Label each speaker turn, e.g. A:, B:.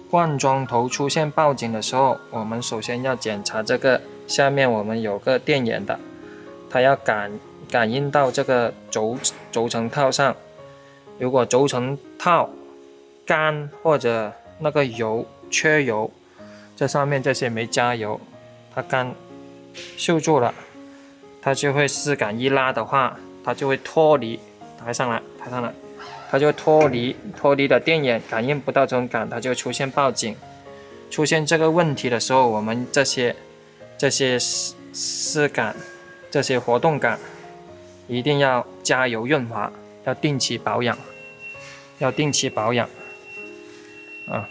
A: 灌装头出现报警的时候，我们首先要检查这个下面我们有个电源的，它要感应到这个轴承套上。如果轴承套干或者那个油缺油，这上面这些没加油，它干锈住了，它就会丝杆一拉的话，它就会脱离，抬上来，它就会脱离的电源感应不到这种杆，它就会出现报警。出现这个问题的时候，我们这些丝杆、这些活动杆一定要加油润滑，要定期保养啊。